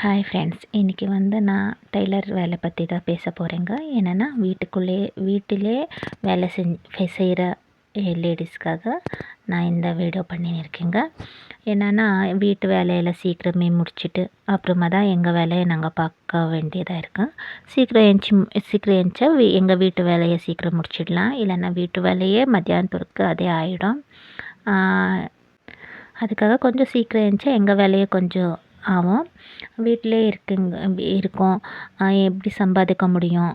Hi friends, இன்றைக்கி நான் Taylor வேலை பற்றி தான் பேச போகிறேங்க. என்னென்னா வீட்டிலே வேலை செய்கிற லேடிஸ்க்காக நான் இந்த வீடியோ பண்ணியிருக்கேங்க. என்னென்னா வீட்டு வேலையில் சீக்கிரமே முடிச்சுட்டு அப்புறமா தான் எங்கள் வேலையை நாங்கள் பார்க்க வேண்டியதாக இருக்குது. சீக்கிரம் எழுந்திச்சா எங்கள் வீட்டு வேலையை சீக்கிரம் முடிச்சிடலாம். இல்லைன்னா வீட்டு வேலையே மத்தியானத்துக்கு அதே ஆகிடும். அதுக்காக கொஞ்சம் சீக்கிரம் எழுந்திச்சா எங்கள் வேலையை கொஞ்சம் ஆகும். வீட்டிலே இருக்கோம். எப்படி சம்பாதிக்க முடியும்?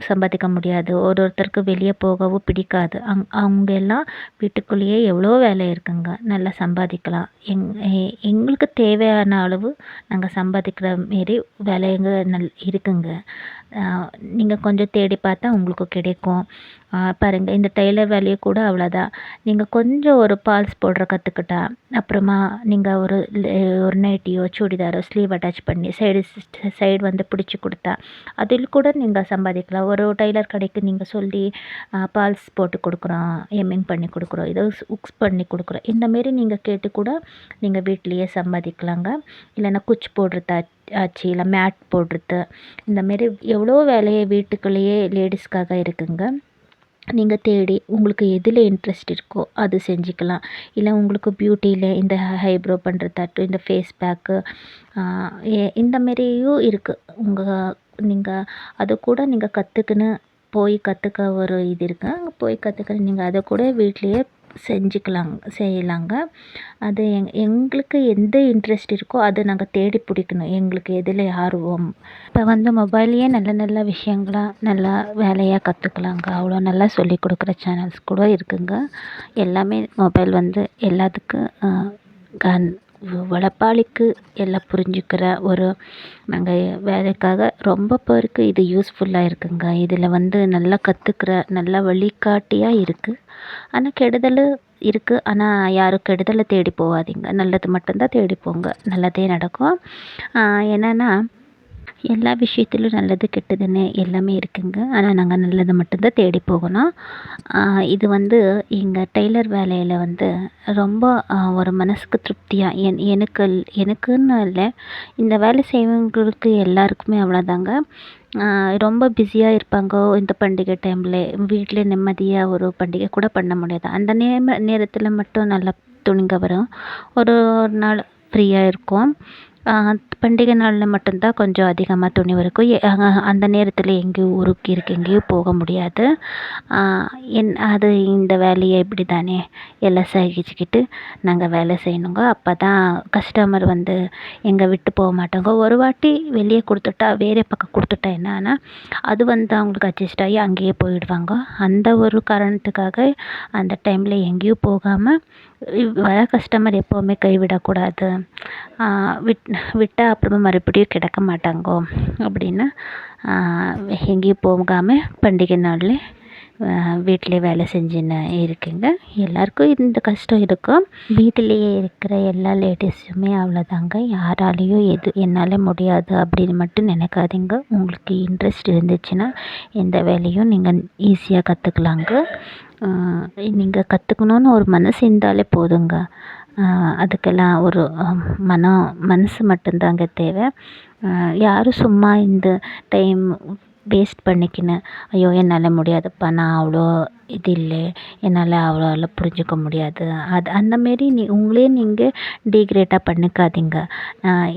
சம்பாதிக்க முடியாது. ஒருத்தருக்கு வெளியே போகவும் பிடிக்காது. அவங்க எல்லாம் வீட்டுக்குள்ளேயே எவ்வளோ வேலை இருக்குங்க. நல்லா சம்பாதிக்கலாம். எங்களுக்கு தேவையான அளவு நாங்கள் சம்பாதிக்கிற மாரி வேலைங்க இருக்குங்க. நீங்கள் கொஞ்சம் தேடி பார்த்தா உங்களுக்கு கிடைக்கும். பாருங்கள், இந்த டெய்லர் வேலையை கூட அவ்வளோதான். நீங்கள் கொஞ்சம் ஒரு பால்ஸ் போடுற கற்றுக்கிட்டா, அப்புறமா நீங்கள் ஒரு நைட்டியோ சுடிதாரோ ஸ்லீவ் அட்டாச் பண்ணி சைடு பிடிச்சி கொடுத்தா அதில் கூட நீங்கள் சம்பாதிக்கலாம். ஒரு டெய்லர் கடைக்கு நீங்கள் சொல்லி பால்ஸ் போட்டு கொடுக்குறோம், எம்மிங் பண்ணி கொடுக்குறோம், ஏதோ உக்ஸ் பண்ணி கொடுக்குறோம், இந்தமாரி நீங்கள் கேட்டு கூட நீங்கள் வீட்லேயே சம்பாதிக்கலாங்க. இல்லைன்னா குச்சி போடுறதா ஆச்சு, இல்லை மேட் போடுறது, இந்தமாரி எவ்வளோ வேலையை வீட்டுக்குள்ளேயே லேடிஸ்க்காக இருக்குங்க. நீங்கள் தேடி உங்களுக்கு எதில் இன்ட்ரெஸ்ட் இருக்கோ அது செஞ்சுக்கலாம். இல்லை உங்களுக்கு பியூட்டியில் இந்த ஹைப்ரோ பண்ணுறதாட்டும், இந்த ஃபேஸ் பேக்கு, இந்தமாரியும் இருக்குது. நீங்கள் அதை கூட நீங்கள் கற்றுக்க ஒரு இது இருக்குது. அங்கே போய் கற்றுக்கின்னு நீங்கள் அதை கூட வீட்லேயே செய்யலாங்க. அது எங்களுக்கு எந்த இன்ட்ரெஸ்ட் இருக்கோ அதை நாங்கள் தேடி பிடிக்கணும். எங்களுக்கு எதில் ஆர்வம். இப்போ மொபைல்லையே நல்ல நல்ல விஷயங்களாக நல்லா வேலையாக கற்றுக்கலாங்க. அவ்வளோ நல்லா சொல்லி கொடுக்குற சேனல்ஸ் கூட இருக்குங்க. எல்லாமே மொபைல் எல்லாத்துக்கும் உழைப்பாளிக்கு எல்லாம் புரிஞ்சுக்கிற ஒரு நாங்கள் வேலைக்காக ரொம்ப பேருக்கு இது யூஸ்ஃபுல்லாக இருக்குங்க. இதில் நல்லா கற்றுக்கிற நல்ல வழிகாட்டியாக இருக்குது. ஆனால் கெடுதல் இருக்குது. ஆனால் யாரும் கெடுதலை தேடி போகாதீங்க. நல்லது மட்டும்தான் தேடி போங்க. நல்லதே நடக்கும். என்னென்னா எல்லா விஷயத்திலும் நல்லது கெட்டதுன்னு எல்லாமே இருக்குங்க. ஆனால் நாங்கள் நல்லது மட்டும்தான் தேடி போகணும். இது எங்கள் டெய்லர் வேலையில் ரொம்ப ஒரு மனசுக்கு திருப்தியாக எனக்குன்னு இல்லை, இந்த வேலை செய்வங்களுக்கு எல்லாருக்குமே அவ்வளோதாங்க. ரொம்ப பிஸியாக இருப்பாங்க. இந்த பண்டிகை டைமில் வீட்டில் நிம்மதியாக ஒரு பண்டிகை கூட பண்ண முடியாது. அந்த நேரத்தில் மட்டும் நல்லா துணிங்க வரும். ஒரு நாள் ஃப்ரீயாக இருக்கும். பண்டிகை நாளில் மட்டும்தான் கொஞ்சம் அதிகமாக துணி இருக்கும். அந்த நேரத்தில் எங்கேயும் போக முடியாது. அது இந்த வேலையை இப்படி தானே எல்லாம் சகிச்சுக்கிட்டு நாங்கள் வேலை செய்யணுங்க. அப்போ தான் கஸ்டமர் எங்கள் விட்டு போக மாட்டாங்க. ஒரு வாட்டி வெளியே கொடுத்துட்டா, வேறு பக்கம் கொடுத்துட்டா என்னன்னா அது அவங்களுக்கு அட்ஜஸ்ட் ஆகி அங்கேயே போயிடுவாங்க. அந்த ஒரு காரணத்துக்காக அந்த டைமில் எங்கேயும் போகாமல் வர கஸ்டமர் எப்போவுமே கைவிடக்கூடாது. விட்டால் அப்புறமா மறுபடியும் கிடைக்க மாட்டாங்கோ அப்படின்னு எங்கேயும் போகாமல் பண்டிகை நாளில் வீட்டிலே வேலை செஞ்சுன்னு இருக்குங்க. எல்லாருக்கும் இந்த கஷ்டம் இருக்கும். வீட்டிலேயே இருக்கிற எல்லா லேடிஸுமே அவ்வளோதாங்க. யாராலையும் என்னால் முடியாது அப்படின்னு மட்டும் நினைக்காதீங்க. உங்களுக்கு இன்ட்ரெஸ்ட் இருந்துச்சுன்னா எந்த வேலையும் நீங்கள் ஈஸியாக கற்றுக்கலாங்க. நீங்கள் கற்றுக்கணுன்னு ஒரு மனசு இருந்தாலே போதுங்க. அதுக்கெல்லாம் ஒரு மனசு மட்டும்தாங்க தேவை. யாரும் சும்மா இந்த டைம் வேஸ்ட் பண்ணிக்கின்னு, ஐயோ என்னால் முடியாதுப்பா, நான் அவ்வளோ இது இல்லை, என்னால் அவ்வளோ புரிஞ்சுக்க முடியாது, அந்தமாரி நீங்கள் டீக்ரேட்டாக பண்ணிக்காதீங்க.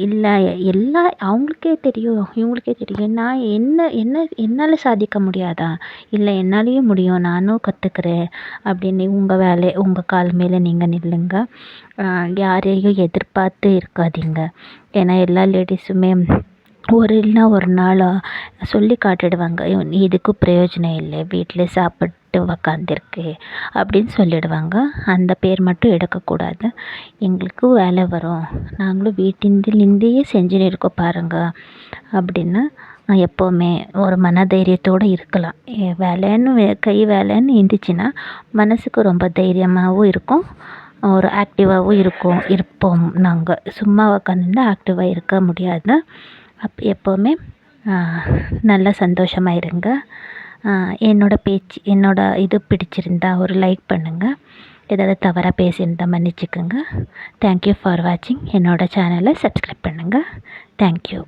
இல்லை எல்லாம் அவங்களுக்கே தெரியும், இவங்களுக்கே தெரியும். நான் என்னால் சாதிக்க முடியாதா? இல்லை என்னாலேயும் முடியும், நானும் கற்றுக்கிறேன் அப்படின்னு உங்கள் கால் மேலே நீங்கள் நில்லுங்க. யாரையும் எதிர்பார்த்து இருக்காதீங்க. ஏன்னா எல்லா லேடிஸுமே ஒரு நாள் சொல்லி காட்டிடுவாங்க, இதுக்கு பிரயோஜனம் இல்லை, வீட்டில் சாப்பிட்டு உக்காந்துருக்கு அப்படின்னு சொல்லிடுவாங்க. அந்த பேர் மட்டும் எடுக்கக்கூடாது. எங்களுக்கு வேலை வரும், நாங்களும் வீட்டிலேருந்தே செஞ்சுன்னு இருக்கோம் பாருங்க அப்படின்னு எப்போவுமே ஒரு மனதைரியத்தோடு இருக்கலாம். கை வேலைன்னு இருந்துச்சுன்னா மனசுக்கு ரொம்ப தைரியமாகவும் இருக்கும், ஒரு ஆக்டிவாகவும் இருப்போம். நாங்கள் சும்மா உக்காந்துருந்தா ஆக்டிவாக இருக்க முடியாது. எப்போவுமே நல்லா சந்தோஷமாக இருங்க. என்னோட இது பிடிச்சிருந்தா ஒரு லைக் பண்ணுங்கள். ஏதாவது தவறாக பேசியிருந்தால் மன்னிச்சுக்கோங்க. தேங்க்யூ ஃபார் வாட்சிங். என்னோடய சேனலை சப்ஸ்கிரைப் பண்ணுங்கள். தேங்க்யூ.